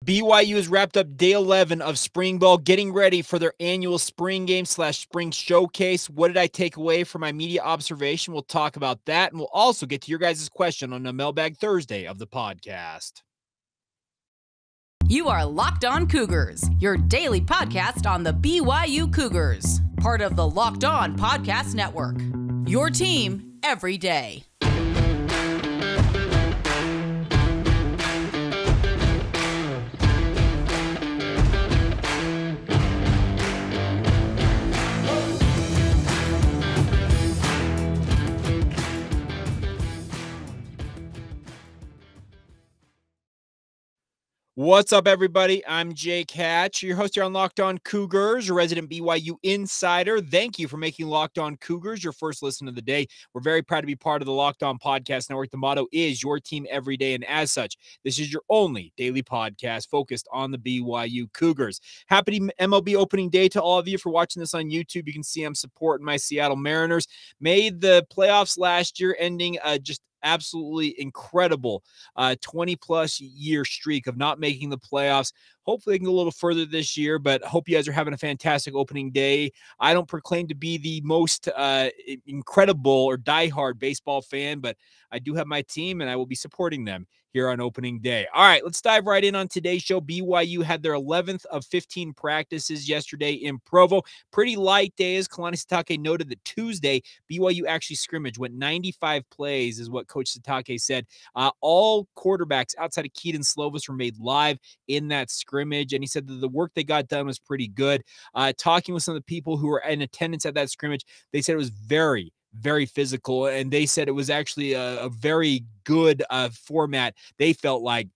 BYU has wrapped up day 11 of spring ball, getting ready for their annual spring game / spring showcase. What did I take away from my media observation? We'll talk about that, and we'll also get to your guys' question on the Mailbag Thursday of the podcast. You are Locked On Cougars, your daily podcast on the BYU Cougars, part of the Locked On Podcast Network, your team every day. What's up, everybody? I'm Jake Hatch, your host here on Locked On Cougars, your resident BYU insider. Thank you for making Locked On Cougars your first listen of the day. We're very proud to be part of the Locked On Podcast Network. The motto is your team every day, and as such, this is your only daily podcast focused on the BYU Cougars. Happy MLB opening day to all of you. For watching this on YouTube, you can see I'm supporting my Seattle Mariners. Made the playoffs last year, ending just absolutely incredible 20-plus year streak of not making the playoffs. Hopefully they can go a little further this year, but hope you guys are having a fantastic opening day. I don't proclaim to be the most incredible or diehard baseball fan, but I do have my team, and I will be supporting them here on opening day. All right, let's dive right in on today's show. BYU had their 11th of 15 practices yesterday in Provo. Pretty light day, as Kalani Sitake noted that Tuesday, BYU actually scrimmaged, went 95 plays, is what Coach Sitake said. All quarterbacks outside of Keaton Slovis were made live in that scrimmage, and he said that the work they got done was pretty good. Talking with some of the people who were in attendance at that scrimmage, they said it was very physical, and they said it was actually a very good format, they felt like,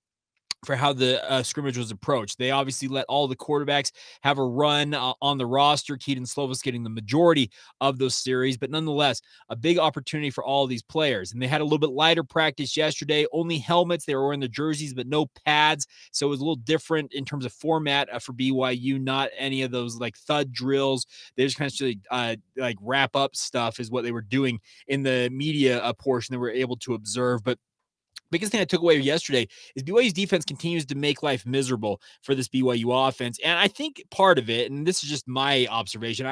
for how the scrimmage was approached. They obviously let all the quarterbacks have a run on the roster, Keaton Slovis getting the majority of those series, but nonetheless, a big opportunity for all of these players. And they had a little bit lighter practice yesterday, only helmets. They were wearing their jerseys, but no pads. So it was a little different in terms of format for BYU, not any of those like thud drills. They just kind of like wrap up stuff is what they were doing in the media portion that we're able to observe. But biggest thing I took away yesterday is BYU's defense continues to make life miserable for this BYU offense. And I think part of it, and this is just my observation,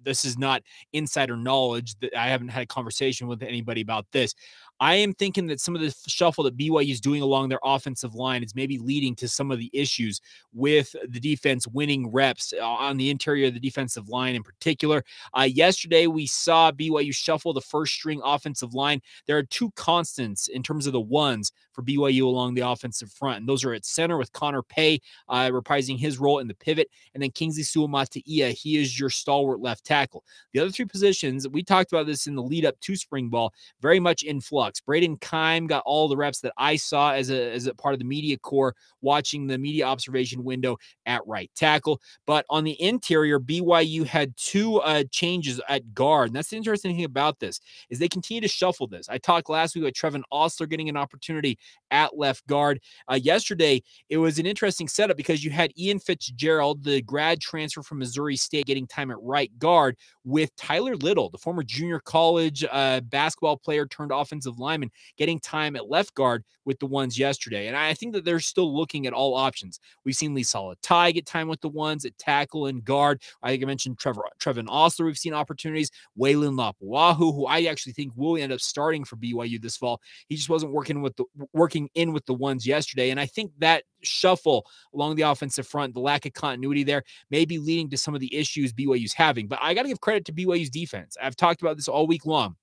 this is not insider knowledge, that I haven't had a conversation with anybody about this. I am thinking that some of the shuffle that BYU is doing along their offensive line is maybe leading to some of the issues with the defense winning reps on the interior of the defensive line in particular. Yesterday, we saw BYU shuffle the first string offensive line. There are two constants in terms of the ones for BYU along the offensive front, and those are at center with Connor Pay reprising his role in the pivot, and then Kingsley Suamataia, he is your stalwart left tackle. The other three positions, we talked about this in the lead up to spring ball, very much in flux. Braden Keim got all the reps that I saw as a part of the media corps watching the media observation window at right tackle. But on the interior, BYU had two changes at guard. And that's the interesting thing about this is they continue to shuffle this. I talked last week about Trevin Osler getting an opportunity at left guard. Yesterday, it was an interesting setup because you had Ian Fitzgerald, the grad transfer from Missouri State, getting time at right guard with Tyler Little, the former junior college basketball player turned offensive lineman, getting time at left guard with the ones yesterday. And I think that they're still looking at all options. We've seen Lee Salatai get time with the ones at tackle and guard. I think I mentioned Trevin Osler. We've seen opportunities. Waylon Lapuahu, who I actually think will end up starting for BYU this fall. He just wasn't working in with the ones yesterday. And I think that shuffle along the offensive front, the lack of continuity there, may be leading to some of the issues BYU's having. But I got to give credit to BYU's defense. I've talked about this all week long.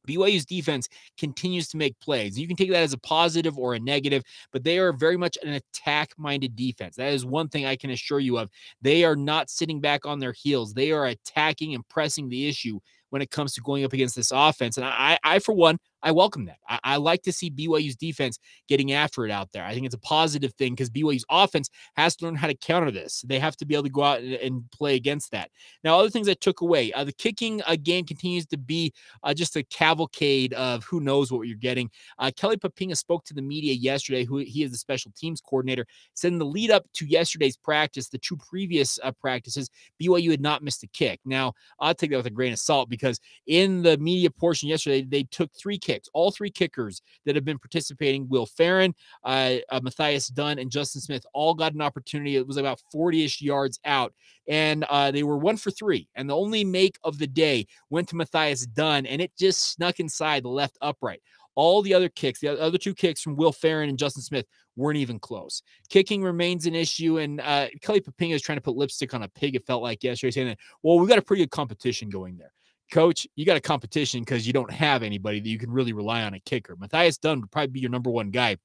BYU's defense continues to make plays. You can take that as a positive or a negative, but they are very much an attack-minded defense. That is one thing I can assure you of. They are not sitting back on their heels. They are attacking and pressing the issue when it comes to going up against this offense. And I for one, I welcome that. I like to see BYU's defense getting after it out there. I think it's a positive thing because BYU's offense has to learn how to counter this. They have to be able to go out and play against that. Now, other things I took away, the kicking game continues to be just a cavalcade of who knows what you're getting. Kelly Papinga spoke to the media yesterday, he is the special teams coordinator, said in the lead up to yesterday's practice, the two previous practices, BYU had not missed a kick. Now, I'll take that with a grain of salt because in the media portion yesterday, they took 3 kicks. kicks. All three kickers that have been participating, Will Farron, Matthias Dunn, and Justin Smith, all got an opportunity. It was about 40-ish yards out, and they were 1 for 3. And the only make of the day went to Matthias Dunn, and it just snuck inside the left upright. All the other kicks, the other 2 kicks from Will Farron and Justin Smith, weren't even close. Kicking remains an issue, and Kelly Pecking is trying to put lipstick on a pig, it felt like yesterday, saying that, well, we got a pretty good competition going there. Coach, you got a competition because you don't have anybody that you can really rely on a kicker. Matthias Dunn would probably be your number 1 guy.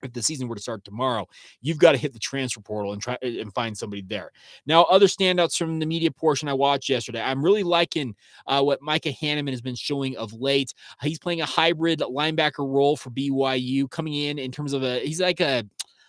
If the season were to start tomorrow, you've got to hit the transfer portal and try and find somebody there. Now, other standouts from the media portion I watched yesterday, I'm really liking what Micah Hanneman has been showing of late. He's playing a hybrid linebacker role for BYU, coming in terms of he's like a,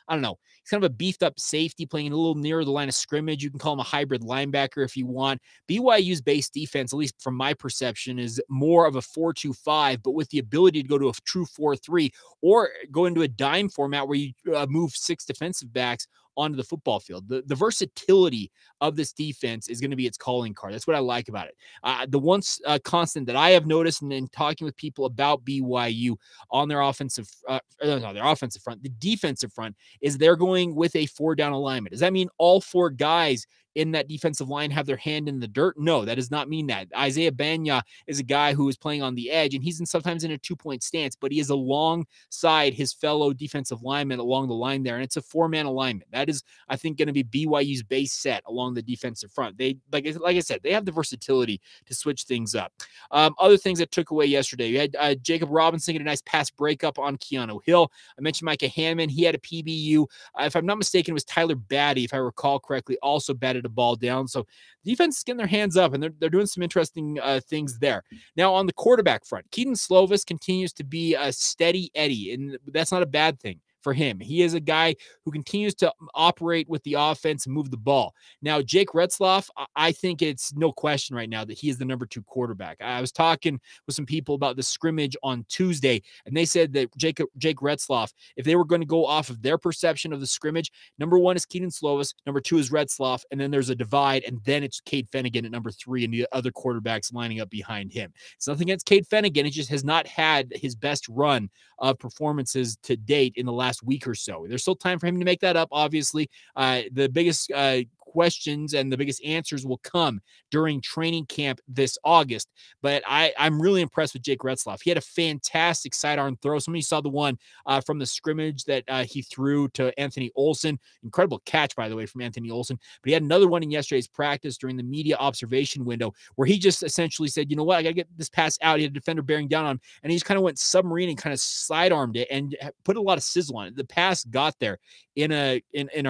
I don't know, he's kind of a beefed up safety playing a little nearer the line of scrimmage. You can call him a hybrid linebacker if you want. BYU's base defense, at least from my perception, is more of a 4-2-5, but with the ability to go to a true 4-3 or go into a dime format where you move 6 defensive backs onto the football field. The versatility of this defense is going to be its calling card. That's what I like about it. The one constant that I have noticed in talking with people about BYU on their offensive front, the defensive front, is they're going with a 4-down alignment. Does that mean all 4 guys in that defensive line have their hand in the dirt? No, that does not mean that. Isaiah Banya is a guy who is playing on the edge, and he's sometimes in a 2-point stance, but he is alongside his fellow defensive lineman along the line there, and it's a 4-man alignment. That is, I think, going to be BYU's base set along the defensive front. They, like I said, they have the versatility to switch things up. Other things that took away yesterday, you had Jacob Robinson get a nice pass breakup on Keanu Hill. I mentioned Micah Hanneman. He had a PBU. If I'm not mistaken, it was Tyler Batty, if I recall correctly, also batted a ball down. So the defense is getting their hands up, and they're doing some interesting things there. Now, on the quarterback front, Keaton Slovis continues to be a steady Eddie, and that's not a bad thing for him. He is a guy who continues to operate with the offense and move the ball. Now, Jake Retzloff, I think it's no question right now that he is the number 2 quarterback. I was talking with some people about the scrimmage on Tuesday, and they said that Jake Retzloff, if they were going to go off of their perception of the scrimmage, number 1 is Keaton Slovis, number 2 is Retzloff, and then there's a divide, and then it's Cade Fennegan at number 3, and the other quarterbacks lining up behind him. It's nothing against Cade Fennegan. It just has not had his best run of performances to date in the last week or so. There's still time for him to make that up, obviously. The biggest questions and the biggest answers will come during training camp this August. But I'm really impressed with Jake Retzloff. He had a fantastic sidearm throw. Some of you saw the one from the scrimmage that he threw to Anthony Olson. Incredible catch, by the way, from Anthony Olson. But he had another one in yesterday's practice during the media observation window where he just essentially said, you know what, I got to get this pass out. He had a defender bearing down on him, and he just kind of went submarine and kind of sidearmed it and put a lot of sizzle on it. The pass got there in a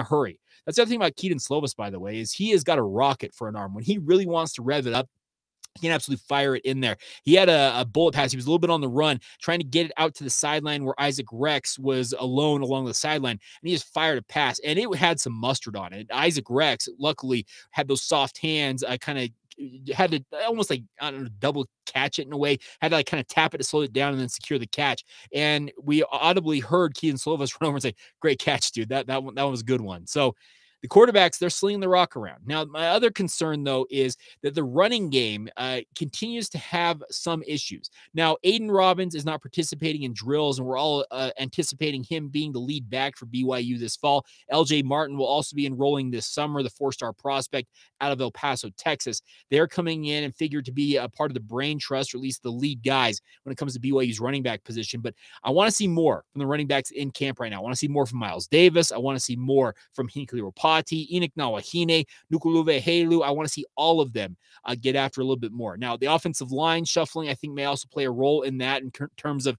hurry. That's the other thing about Keaton Slovis, by the way, is he has got a rocket for an arm. When he really wants to rev it up, he can absolutely fire it in there. He had a bullet pass. He was a little bit on the run, trying to get it out to the sideline where Isaac Rex was alone along the sideline, and he just fired a pass, and it had some mustard on it. Isaac Rex, luckily, had those soft hands, kind of had to almost like, I don't know, double catch it in a way, had to like kind of tap it to slow it down and then secure the catch. And we audibly heard Keaton Slovis run over and say, great catch, dude. That one was a good one. So the quarterbacks, they're slinging the rock around. Now, my other concern, though, is that the running game continues to have some issues. Now, Aiden Robbins is not participating in drills, and we're all anticipating him being the lead back for BYU this fall. LJ Martin will also be enrolling this summer, the 4-star prospect out of El Paso, Texas. They're coming in and figured to be a part of the brain trust, or at least the lead guys when it comes to BYU's running back position. But I want to see more from the running backs in camp right now. I want to see more from Miles Davis. I want to see more from Hinkley Ropati, Enoch Nawahine, Nukuluve Helu. I want to see all of them get after a little bit more. Now, the offensive line shuffling, I think, may also play a role in that in terms of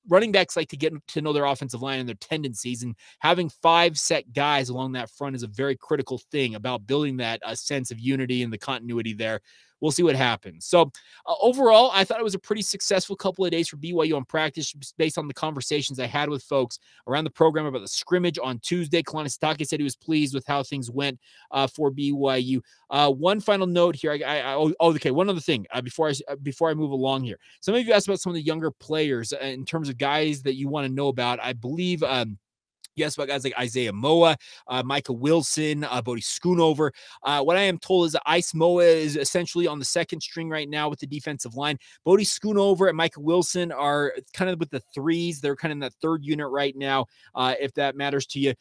running backs like to get to know their offensive line and their tendencies, and having 5 set guys along that front is a very critical thing about building that sense of unity and the continuity there. We'll see what happens. So overall, I thought it was a pretty successful couple of days for BYU on practice based on the conversations I had with folks around the program about the scrimmage on Tuesday. Kalani Sitake said he was pleased with how things went for BYU. One final note here. Okay, one other thing before I move along here. Some of you asked about some of the younger players in terms of guys that you want to know about. I believe Yes, about guys like Isaiah Moa, Micah Wilson, Bodie Schoonover. What I am told is that Ice Moa is essentially on the second string right now with the defensive line. Bodie Schoonover and Micah Wilson are kind of with the threes. They're kind of in that third unit right now, if that matters to you.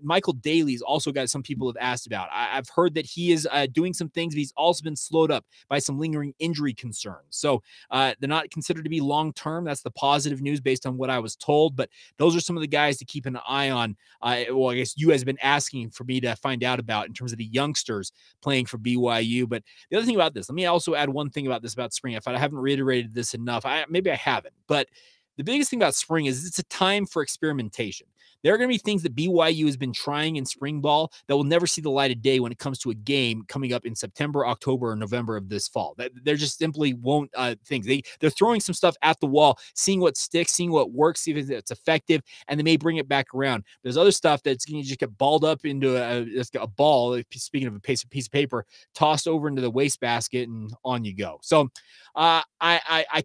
Michael Daly's also got some people have asked about. I've heard that he is doing some things, but he's also been slowed up by some lingering injury concerns. So they're not considered to be long-term. That's the positive news based on what I was told, but those are some of the guys to keep an eye on. Well, I guess you guys have been asking for me to find out about in terms of the youngsters playing for BYU. But the other thing about this, let me also add one thing about this about spring. If I haven't reiterated this enough, maybe I haven't, but the biggest thing about spring is it's a time for experimentation. There are going to be things that BYU has been trying in spring ball that will never see the light of day when it comes to a game coming up in September, October, or November of this fall. There just simply won't things. They're throwing some stuff at the wall, seeing what sticks, seeing what works, see if it's effective, and they may bring it back around. There's other stuff that's going to just get balled up into a ball, speaking of a piece of paper, tossed over into the wastebasket, and on you go. So I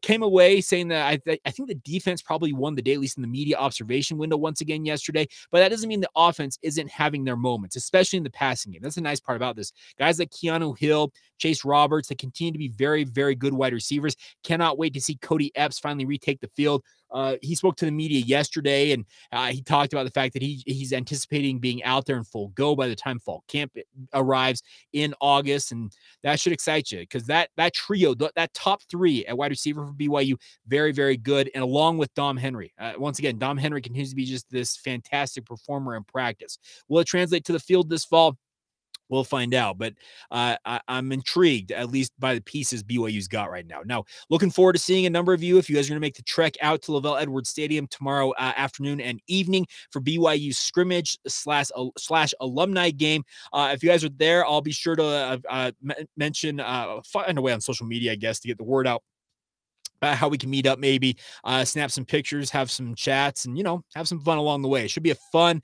came away saying that I think the defense probably won the day, at least in the media observation window once again yesterday, but that doesn't mean the offense isn't having their moments, especially in the passing game. That's the nice part about this. Guys like Keanu Hill, Chase Roberts, that continue to be very, very good wide receivers. Cannot wait to see Cody Epps finally retake the field. He spoke to the media yesterday, and he talked about the fact that he's anticipating being out there in full go by the time fall camp arrives in August, and that should excite you because that trio, that top three at wide receiver for BYU, very, very good, and along with Dom Henry. Once again, Dom Henry continues to be just this fantastic performer in practice. Will it translate to the field this fall? We'll find out, but I'm intrigued, at least by the pieces BYU's got right now. Now, looking forward to seeing a number of you if you guys are going to make the trek out to Lavelle Edwards Stadium tomorrow afternoon and evening for BYU scrimmage slash alumni game. If you guys are there, I'll be sure to mention, find a way on social media, I guess, to get the word out. How we can meet up, maybe snap some pictures, have some chats, and, have some fun along the way. It should be a fun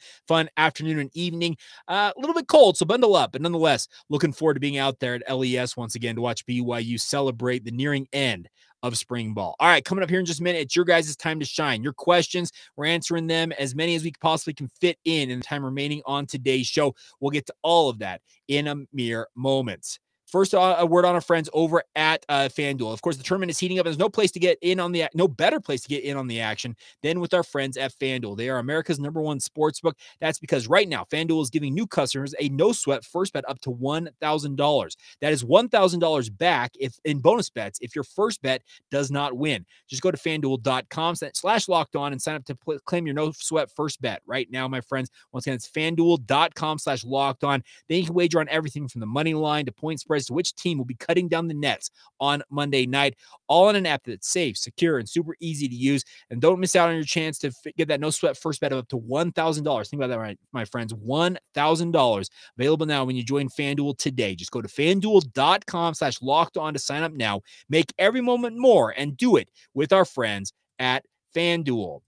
afternoon and evening. A little bit cold, so bundle up. But nonetheless, looking forward to being out there at LES once again to watch BYU celebrate the nearing end of spring ball. All right, coming up here in just a minute, it's your guys' time to shine. Your questions, we're answering them as many as we possibly can fit in the time remaining on today's show. We'll get to all of that in a mere moment. First, a word on our friends over at FanDuel. Of course, the tournament is heating up. There's no better place to get in on the action than with our friends at FanDuel. They are America's #1 sportsbook. That's because right now, FanDuel is giving new customers a no-sweat first bet up to $1,000. That is $1,000 back in bonus bets if your first bet does not win. Just go to FanDuel.com/lockedon and sign up to claim your no-sweat first bet right now, my friends. Once again, it's FanDuel.com/lockedon. Then you can wager on everything from the money line to point spread as to which team will be cutting down the nets on Monday night, all on an app that's safe, secure, and super easy to use. And don't miss out on your chance to get that no sweat first bet of up to $1,000. Think about that, right, my friends. $1,000 available now when you join FanDuel today. Just go to FanDuel.com/lockedon to sign up now. Make every moment more and do it with our friends at FanDuel.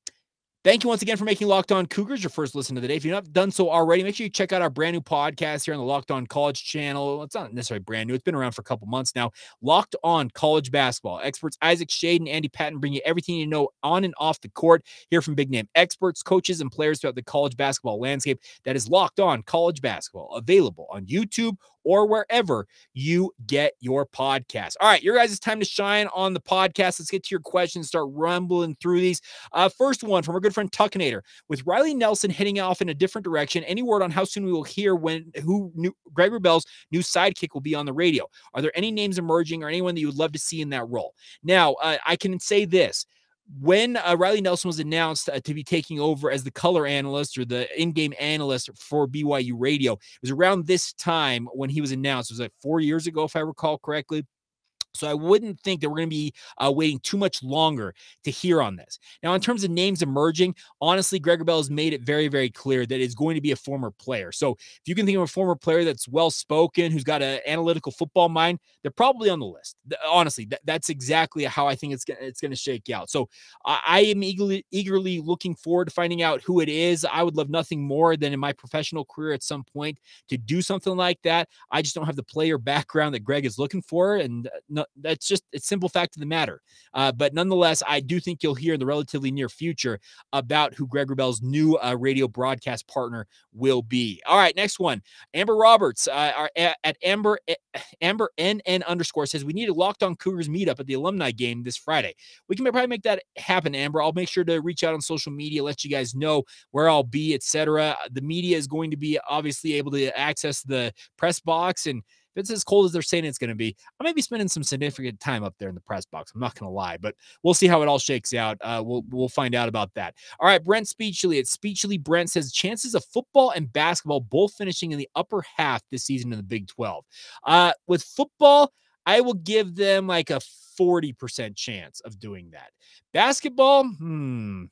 Thank you once again for making Locked On Cougars your first listen of the day. If you've not done so already, make sure you check out our brand new podcast here on the Locked On College channel. It's not necessarily brand new. It's been around for a couple months now. Locked On College Basketball. Experts Isaac Shade and Andy Patton bring you everything you know on and off the court. Hear from big name experts, coaches, and players throughout the college basketball landscape. That is Locked On College Basketball. Available on YouTube or wherever you get your podcast. All right, your guys' time to shine on the podcast. Let's get to your questions, start rumbling through these. First one from our good friend Tuckinator. With Riley Nelson heading off in a different direction, any word on how soon we will hear who Greg Wrubell's new sidekick will be on the radio? Are there any names emerging or anyone that you would love to see in that role? Now, I can say this. When Riley Nelson was announced to be taking over as the color analyst or the in-game analyst for BYU Radio, it was around this time when he was announced. It was like 4 years ago, if I recall correctly. So I wouldn't think that we're going to be waiting too much longer to hear on this. Now, in terms of names emerging, honestly, Greg Wrubell has made it very, very clear that it's going to be a former player. So if you can think of a former player that's well-spoken, who's got an analytical football mind, they're probably on the list. Honestly, that's exactly how I think it's going to shake out. So I am eagerly looking forward to finding out who it is. I would love nothing more than in my professional career at some point to do something like that. I just don't have the player background that Greg is looking for, and that's just a simple fact of the matter. But nonetheless, I do think you'll hear in the relatively near future about who Greg Wrubell's new radio broadcast partner will be. All right, next one. Amber Roberts at Amber NN_ says, we need a Locked On Cougars meetup at the alumni game this Friday. We can probably make that happen, Amber. I'll make sure to reach out on social media, let you guys know where I'll be, etc. The media is going to be obviously able to access the press box, and if it's as cold as they're saying it's going to be, I may be spending some significant time up there in the press box. I'm not going to lie, but we'll see how it all shakes out. We'll find out about that. All right, Brent Speechley. It's Speechley Brent says, chances of football and basketball both finishing in the upper half this season in the Big 12. With football, I will give them like a 40% chance of doing that. Basketball, 5%.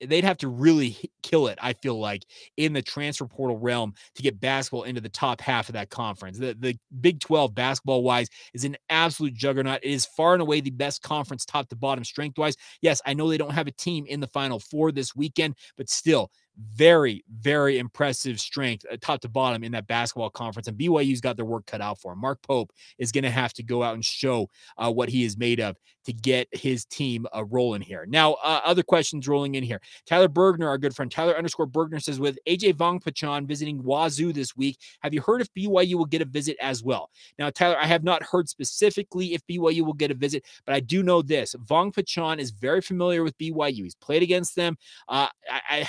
They'd have to really kill it, I feel like, in the transfer portal realm to get basketball into the top half of that conference. The Big 12 basketball-wise is an absolute juggernaut. It is far and away the best conference top to bottom strength-wise. Yes, I know they don't have a team in the Final Four this weekend, but still, very, very impressive strength top to bottom in that basketball conference. And BYU's got their work cut out for him. Mark Pope is going to have to go out and show what he is made of to get his team rolling here. Now, other questions rolling in here. Tyler Bergner, our good friend, Tyler_Bergner says, with AJ Vongpachon visiting Wazoo this week, have you heard if BYU will get a visit as well? Now, Tyler, I have not heard specifically if BYU will get a visit, but I do know this. Vongpachon is very familiar with BYU. He's played against them. I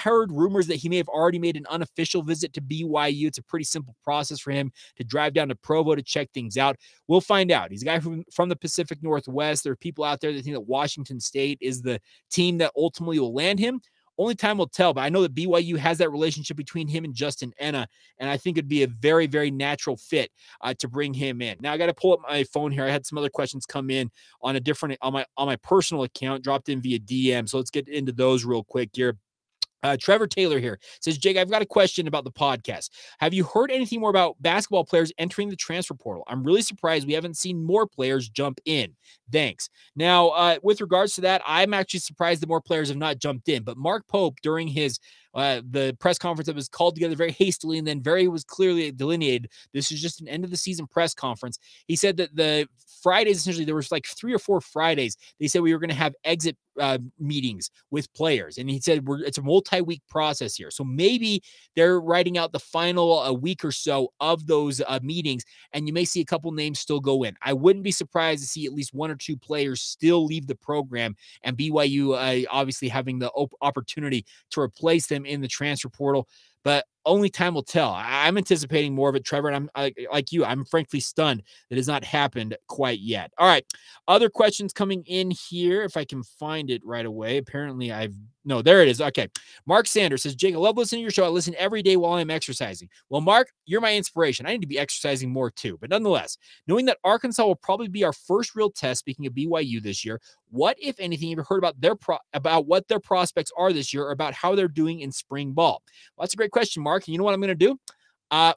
heard rumors that he may have already made an unofficial visit to BYU. It's a pretty simple process for him to drive down to Provo to check things out. We'll find out. He's a guy from the Pacific Northwest. There are people out there that think that Washington State is the team that ultimately will land him. Only time will tell, but I know that BYU has that relationship between him and Justin Enna, and I think it'd be a very, very natural fit to bring him in. Now I got to pull up my phone here. I had some other questions come in on a different on my personal account, dropped in via DM. So let's get into those real quick here. Trevor Taylor here says, Jake, I've got a question about the podcast. Have you heard anything more about basketball players entering the transfer portal? I'm really surprised we haven't seen more players jump in. Thanks. Now, with regards to that, I'm actually surprised that more players have not jumped in. But Mark Pope, during his the press conference that was called together very hastily and then was clearly delineated, this is just an end of the season press conference. He said that the Fridays, essentially, there was like 3 or 4 Fridays, they said we were going to have exit meetings with players. And he said it's a multi-week process here. So maybe they're writing out the final week or so of those meetings, and you may see a couple names still go in. I wouldn't be surprised to see at least 1 or 2 players still leave the program, and BYU obviously having the opportunity to replace them in the transfer portal. But only time will tell. I'm anticipating more of it, Trevor, and I'm like you. I'm frankly stunned that has not happened quite yet. All right, other questions coming in here. If I can find it right away. Apparently, no, there it is. Okay, Mark Sanders says, Jake, I love listening to your show. I listen every day while I'm exercising. Well, Mark, you're my inspiration. I need to be exercising more too. But nonetheless, knowing that Arkansas will probably be our first real test, speaking of BYU this year, what, if anything, have you heard about what their prospects are this year, or about how they're doing in spring ball? Well, that's a great question, Mark. And you know what I'm going to do?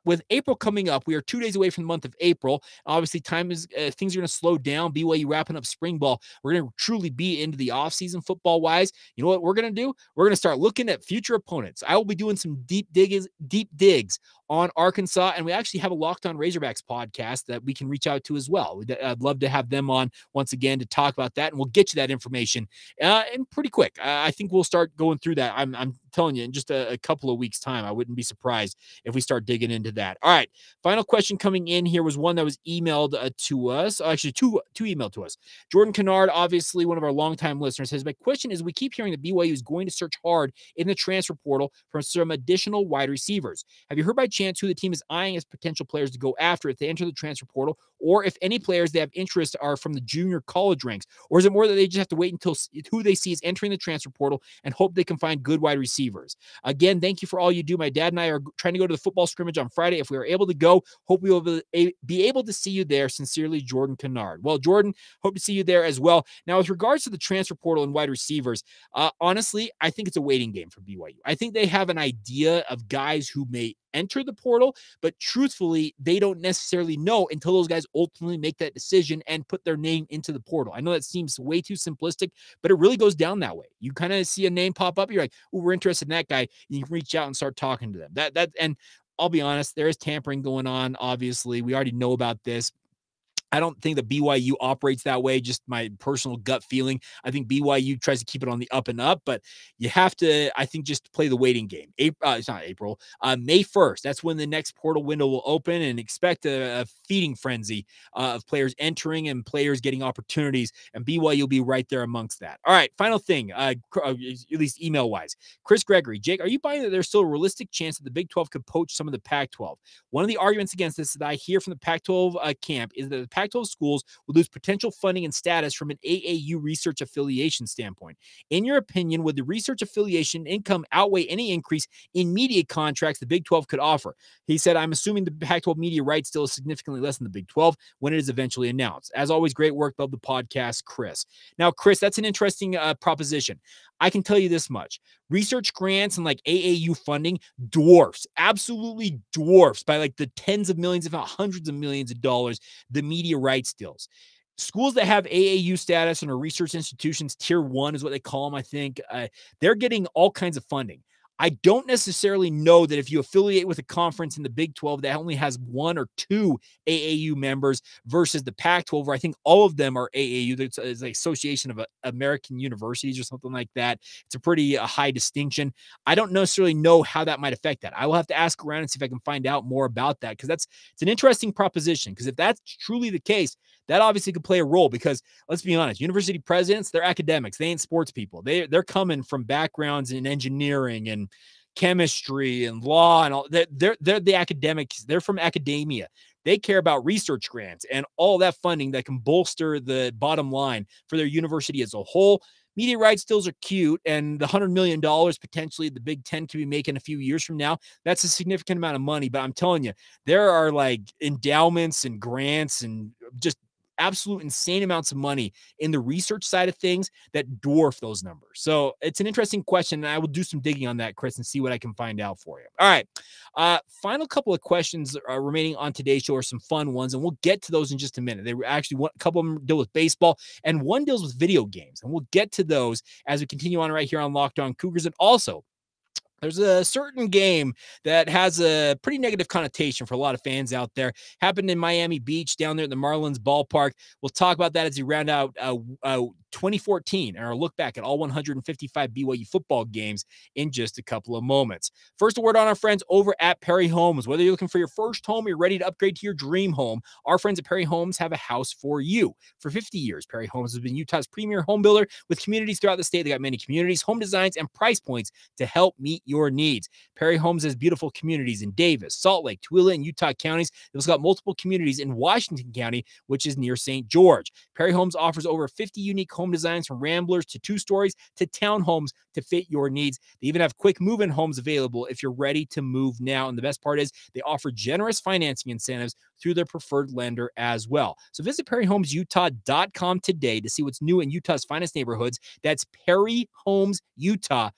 With April coming up, we are 2 days away from the month of April. Obviously, things are going to slow down. BYU wrapping up spring ball. We're going to truly be into the offseason football wise. You know what we're going to do? We're going to start looking at future opponents. I will be doing some deep digs on Arkansas, and we actually have a Locked On Razorbacks podcast that we can reach out to as well. I'd love to have them on once again to talk about that, and we'll get you that information and pretty quick. I think we'll start going through that. I'm telling you, in just a couple of weeks' time, I wouldn't be surprised if we start digging into that. All right, final question coming in here was one that was emailed to us. Actually, two emailed to us. Jordan Kennard, obviously one of our longtime listeners, says, my question is, we keep hearing that BYU is going to search hard in the transfer portal for some additional wide receivers. Have you heard by chance who the team is eyeing as potential players to go after if they enter the transfer portal, or if any players they have interest are from the junior college ranks? Or is it more that they just have to wait until who they see is entering the transfer portal and hope they can find good wide receivers? Again, thank you for all you do. My dad and I are trying to go to the football scrimmage on Friday. If we are able to go, hope we will be able to see you there. Sincerely, Jordan Kennard. Well, Jordan, hope to see you there as well. Now, with regards to the transfer portal and wide receivers, honestly, I think it's a waiting game for BYU. I think they have an idea of guys who may enter the portal, but truthfully, they don't necessarily know until those guys ultimately make that decision and put their name into the portal. I know that seems way too simplistic, but it really goes down that way. You kind of see a name pop up, you're like, oh, we're interested in that guy. You can reach out and start talking to them. And I'll be honest, there is tampering going on. Obviously, we already know about this. I don't think that BYU operates that way, just my personal gut feeling. I think BYU tries to keep it on the up and up, but you have to, I think, just play the waiting game. It's not April, May 1st. That's when the next portal window will open, and expect a feeding frenzy of players entering and players getting opportunities, and BYU will be right there amongst that. All right, final thing, at least email-wise. Chris Gregory, Jake, are you buying that there's still a realistic chance that the Big 12 could poach some of the Pac-12? One of the arguments against this that I hear from the Pac-12 camp is that the Pac-12 schools would lose potential funding and status from an AAU research affiliation standpoint. In your opinion, would the research affiliation income outweigh any increase in media contracts the Big 12 could offer? He said, I'm assuming the Pac-12 media rights still is significantly less than the Big 12 when it is eventually announced. As always, great work. Love the podcast, Chris. Now, Chris, that's an interesting proposition. I can tell you this much. Research grants and like AAU funding absolutely dwarfs by like the tens of millions, if not hundreds of millions of dollars, the media rights deals. Schools that have AAU status and are research institutions, tier 1 is what they call them, I think, they're getting all kinds of funding. I don't necessarily know that if you affiliate with a conference in the Big 12 that only has 1 or 2 AAU members versus the Pac-12, where I think all of them are AAU. It's the Association of American Universities or something like that. It's a pretty high distinction. I don't necessarily know how that might affect that. I will have to ask around and see if I can find out more about that, because it's an interesting proposition. Because if that's truly the case, that obviously could play a role, because let's be honest, university presidents, they're academics. They ain't sports people. They're coming from backgrounds in engineering and chemistry and law and all. They're the academics. They're from academia. They care about research grants and all that funding that can bolster the bottom line for their university as a whole. Media rights deals are cute, and the $100 million potentially the Big Ten could be making a few years from now, that's a significant amount of money. But I'm telling you, there are like endowments and grants and just absolute insane amounts of money in the research side of things that dwarf those numbers. So it's an interesting question, and I will do some digging on that, Chris, and see what I can find out for you. All right. Final couple of questions remaining on today's show are some fun ones, and we'll get to those in just a minute. They were actually a couple of them deal with baseball, and one deals with video games, and we'll get to those as we continue on right here on Locked On Cougars. And also, there's a certain game that has a pretty negative connotation for a lot of fans out there. Happened in Miami Beach down there at the Marlins ballpark. We'll talk about that as we round out 2014 and our look back at all 155 BYU football games in just a couple of moments. First, a word on our friends over at Perry Homes. Whether you're looking for your first home or you're ready to upgrade to your dream home, our friends at Perry Homes have a house for you. For 50 years, Perry Homes has been Utah's premier home builder with communities throughout the state. They got many communities, home designs, and price points to help meet your needs. Perry Homes has beautiful communities in Davis, Salt Lake, Tooele, and Utah counties. They've also got multiple communities in Washington County, which is near St. George. Perry Homes offers over 50 unique home designs, from ramblers to 2-stories to townhomes, to fit your needs. They even have quick move-in homes available if you're ready to move now. And the best part is they offer generous financing incentives through their preferred lender as well. So visit perryhomesutah.com today to see what's new in Utah's finest neighborhoods. That's perryhomesutah.com.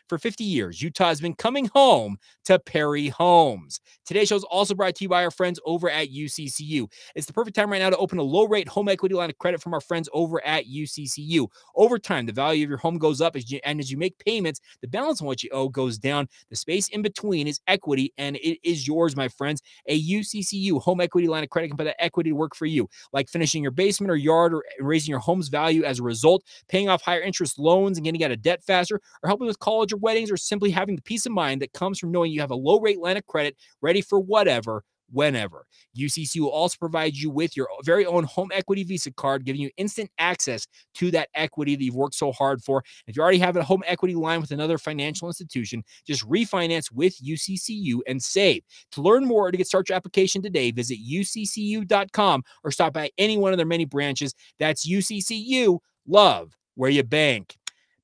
For 50 years, Utah has been coming home to Perry Homes. Today's show is also brought to you by our friends over at UCCU. It's the perfect time right now to open a low-rate home equity line of credit from our friends over at UCCU. Over time, the value of your home goes up, and as you make payments, the balance on what you owe goes down. The space in between is equity, and it is yours, my friends. A UCCU home equity line of credit can put that equity to work for you, like finishing your basement or yard, or raising your home's value as a result, paying off higher interest loans and getting out of debt faster, or helping with college or weddings, or simply having the peace of mind that comes from knowing you have a low-rate line of credit ready for whatever, whenever. UCC will also provide you with your very own home equity Visa card, giving you instant access to that equity that you've worked so hard for. If you already have a home equity line with another financial institution, just refinance with UCCU and save. To learn more or to get started your application today, visit uccu.com or stop by any one of their many branches. That's UCCU. Love where you bank.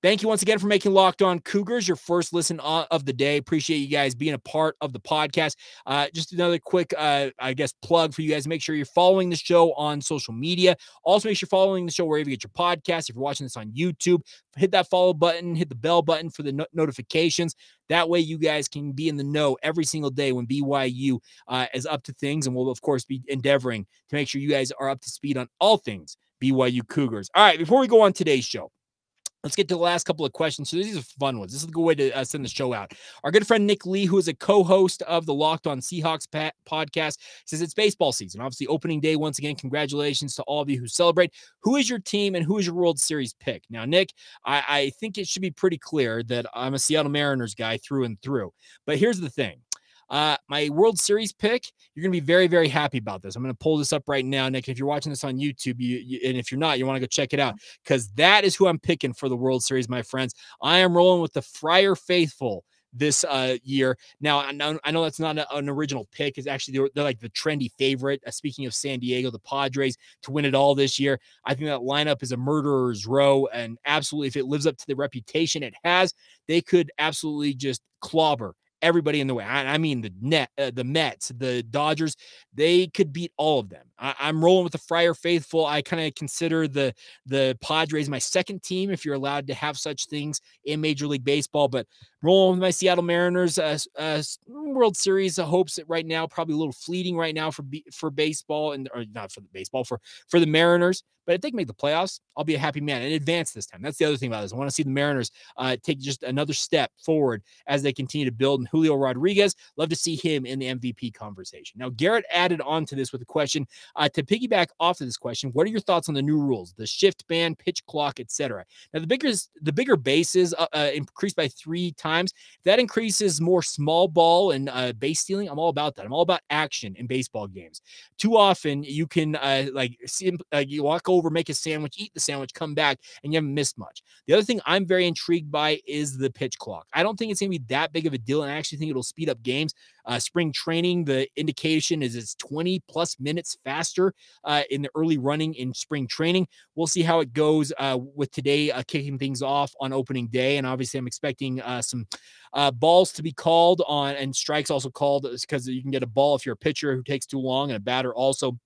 Thank you once again for making Locked On Cougars your first listen of the day. Appreciate you guys being a part of the podcast. Just another quick, plug for you guys. Make sure you're following the show on social media. Also, make sure you're following the show wherever you get your podcast. If you're watching this on YouTube, hit that follow button, hit the bell button for the notifications. That way you guys can be in the know every single day when BYU is up to things. And we'll, of course, be endeavoring to make sure you guys are up to speed on all things BYU Cougars. All right, before we go on today's show, Let's get to the last couple of questions. So these are fun ones. This is a good way to send the show out. Our good friend Nick Lee, who is a co-host of the Locked On Seahawks podcast, says it's baseball season. Obviously, opening day. Once again, congratulations to all of you who celebrate. Who is your team and who is your World Series pick? Now, Nick, I think it should be pretty clear that I'm a Seattle Mariners guy through and through. But here's the thing. My World Series pick, you're going to be very, very happy about this. I'm going to pull this up right now, Nick. If you're watching this on YouTube, and if you're not, you want to go check it out, because that is who I'm picking for the World Series, my friends. I am rolling with the Friar Faithful this year. Now, I know that's not an original pick. It's actually, they're like the trendy favorite. Speaking of San Diego, the Padres to win it all this year. I think that lineup is a murderer's row, and absolutely, if it lives up to the reputation it has, they could absolutely just clobber everybody in the way. I mean, the Mets, the Dodgers, they could beat all of them. I'm rolling with the Friar Faithful. I kind of consider the Padres my second team, if you're allowed to have such things in Major League Baseball. But rolling with my Seattle Mariners. World Series hopes right now, probably a little fleeting right now for baseball, or not for the baseball, for the Mariners. But if they can make the playoffs, I'll be a happy man and advance this time. That's the other thing about this. I want to see the Mariners take just another step forward as they continue to build. And Julio Rodriguez, love to see him in the MVP conversation. Now, Garrett added on to this with a question. To piggyback off of this question, what are your thoughts on the new rules, the shift ban, pitch clock, etc.? Now, the bigger bases increased by 3 times. That increases more small ball and base stealing. I'm all about that. I'm all about action in baseball games. Too often, you can you walk over, make a sandwich, eat the sandwich, come back, and you haven't missed much. The other thing I'm very intrigued by is the pitch clock. I don't think it's going to be that big of a deal, and I actually think it'll speed up games. Spring training, the indication is it's 20 plus minutes faster in the early running in spring training. We'll see how it goes with today kicking things off on opening day. And obviously I'm expecting some balls to be called on, and strikes also called, because you can get a ball if you're a pitcher who takes too long, and a batter also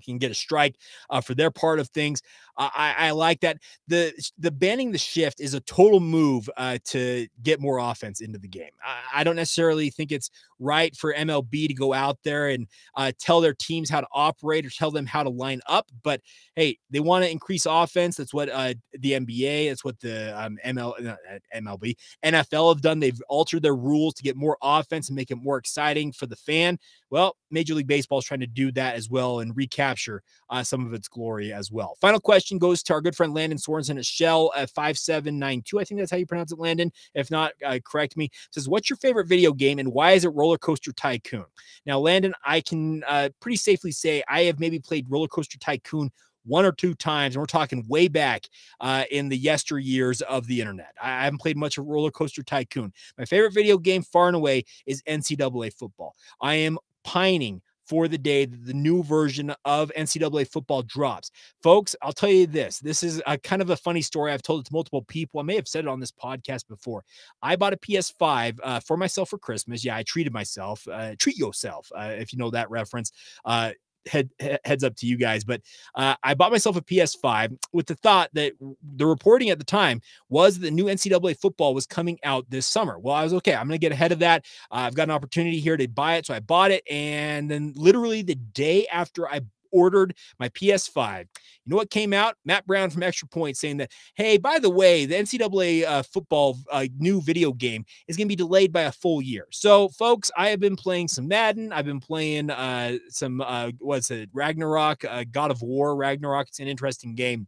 can get a strike for their part of things. I like that. The banning the shift is a total move to get more offense into the game. I don't necessarily think it's right for MLB to go out there and tell their teams how to operate or tell them how to line up. But hey, they want to increase offense. That's what the NBA, that's what the MLB, NFL have done. They've altered their rules to get more offense and make it more exciting for the fan. Well, Major League Baseball is trying to do that as well and recapture some of its glory as well. Final question goes to our good friend Landon Sorensen at Shell at 5792. I think that's how you pronounce it, Landon. If not, correct me. It says, what's your favorite video game and why is it Roller Coaster Tycoon? Now, Landon, I can pretty safely say I have maybe played Roller Coaster Tycoon 1 or 2 times, and we're talking way back in the yesteryears of the internet. I haven't played much of Roller Coaster Tycoon. My favorite video game far and away is NCAA football. I am pining for the day that the new version of NCAA football drops. Folks, I'll tell you this. This is a kind of a funny story. I've told it to multiple people. I may have said it on this podcast before. I bought a PS5 for myself for Christmas. Yeah, I treated myself. Treat yourself, if you know that reference. Heads up to you guys, but I bought myself a PS5 with the thought that the reporting at the time was the new NCAA football was coming out this summer. Well, I was okay. I'm going to get ahead of that. I've got an opportunity here to buy it, so I bought it, and then literally the day after I ordered my PS5, you know what came out? Matt Brown from Extra Point saying that, hey, by the way, the NCAA football new video game is going to be delayed by a full year. So, folks, I have been playing some Madden. I've been playing Ragnarok, God of War, Ragnarok. It's an interesting game.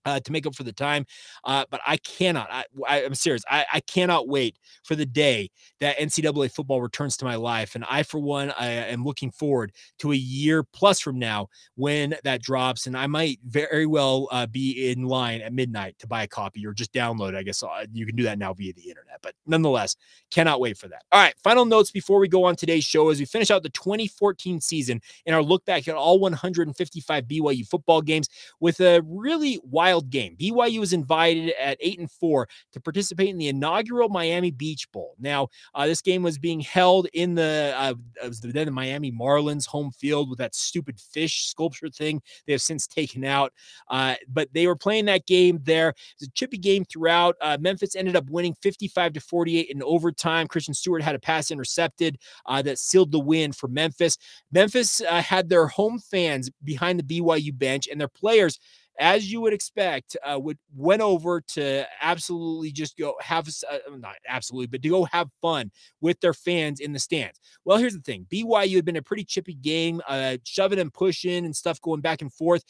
To make up for the time. But I cannot, I'm serious. I cannot wait for the day that NCAA football returns to my life. And I, for one, I am looking forward to a year plus from now when that drops. And I might very well be in line at midnight to buy a copy or just download it. I guess you can do that now via the internet. But nonetheless, cannot wait for that. All right, final notes before we go on today's show as we finish out the 2014 season in our look back at all 155 BYU football games with a really wild game. BYU was invited at 8-4 to participate in the inaugural Miami Beach Bowl. Now, this game was being held in the Miami Marlins home field with that stupid fish sculpture thing they have since taken out. But they were playing that game there. It was a chippy game throughout. Memphis ended up winning 55-48 in overtime. Christian Stewart had a pass intercepted that sealed the win for Memphis. Memphis had their home fans behind the BYU bench, and their players as you would expect, went over to absolutely just go have, not absolutely, but to go have fun with their fans in the stands. Well, here's the thing. BYU had been a pretty chippy game, shoving and pushing and stuff going back and forth.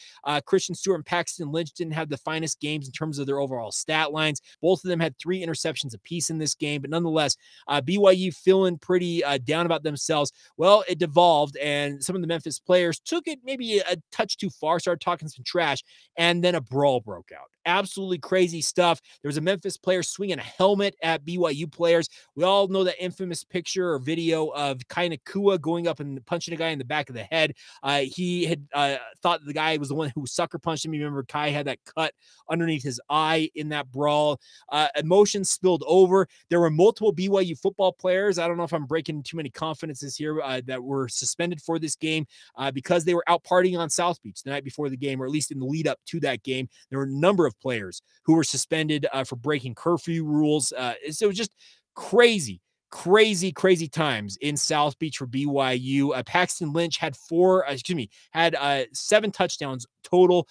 Christian Stewart and Paxton Lynch didn't have the finest games in terms of their overall stat lines. Both of them had 3 interceptions apiece in this game, but nonetheless, BYU feeling pretty down about themselves. Well, it devolved, and some of the Memphis players took it maybe a touch too far, started talking some trash, and then a brawl broke out. Absolutely crazy stuff. There was a Memphis player swinging a helmet at BYU players. We all know that infamous picture or video of Kai Nakua going up and punching a guy in the back of the head. He had thought the guy was the one who sucker punched him. You remember Kai had that cut underneath his eye in that brawl. Emotions spilled over. There were multiple BYU football players. I don't know if I'm breaking too many confidences here that were suspended for this game because they were out partying on South Beach the night before the game, or at least in the lead up to that game. There were a number of players who were suspended for breaking curfew rules. So it was just crazy times in South Beach for BYU. Paxton Lynch had 7 touchdowns total,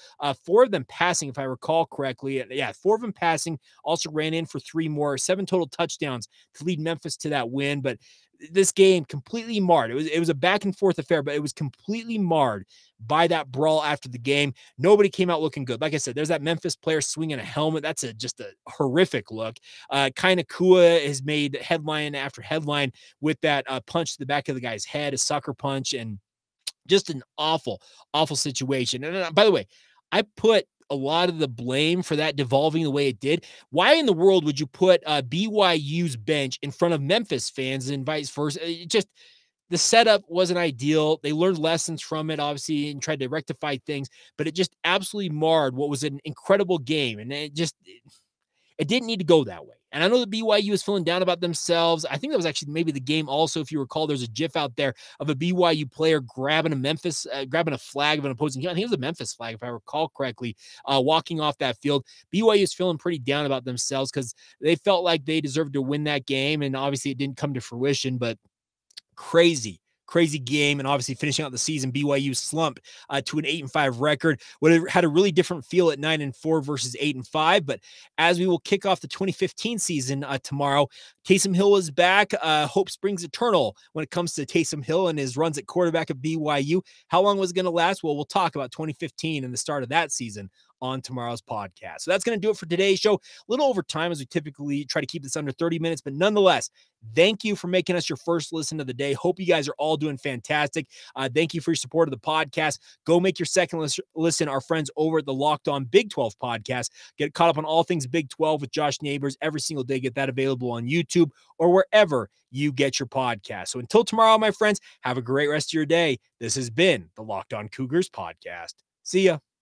4 of them passing, if I recall correctly. Yeah, 4 of them passing, also ran in for 3 more, 7 total touchdowns to lead Memphis to that win. But this game completely marred. It was a back and forth affair, but it was completely marred by that brawl after the game. Nobody came out looking good. Like I said, there's that Memphis player swinging a helmet. That's just a horrific look. Kai Nakua has made headline after headline with that punch to the back of the guy's head, a sucker punch, and just an awful situation. And by the way, I put a lot of the blame for that devolving the way it did. Why in the world would you put BYU's bench in front of Memphis fans and vice versa? The setup wasn't ideal. They learned lessons from it, obviously, and tried to rectify things, but it just absolutely marred what was an incredible game. And it didn't need to go that way. And I know that BYU is feeling down about themselves. I think that was actually maybe the game also. If you recall, there's a GIF out there of a BYU player grabbing a flag of an opposing team. I think it was a Memphis flag, if I recall correctly, walking off that field. BYU is feeling pretty down about themselves because they felt like they deserved to win that game. And obviously it didn't come to fruition, but crazy game. And obviously finishing out the season, BYU slump to an 8-5 record. Would have had a really different feel at 9-4 versus 8-5. But as we will kick off the 2015 season tomorrow, Taysom Hill is back. Hope springs eternal when it comes to Taysom Hill and his runs at quarterback at BYU. How long was it going to last? Well, we'll talk about 2015 and the start of that season on tomorrow's podcast. So that's going to do it for today's show. A little over time, as we typically try to keep this under 30 minutes, but nonetheless, thank you for making us your first listen of the day. Hope you guys are all doing fantastic. Thank you for your support of the podcast. Go make your second listen. Our friends over at the Locked On Big 12 podcast. Get caught up on all things Big 12 with Josh Neighbors every single day. Get that available on YouTube or wherever you get your podcast. So until tomorrow, my friends, have a great rest of your day. This has been the Locked On Cougars podcast. See ya.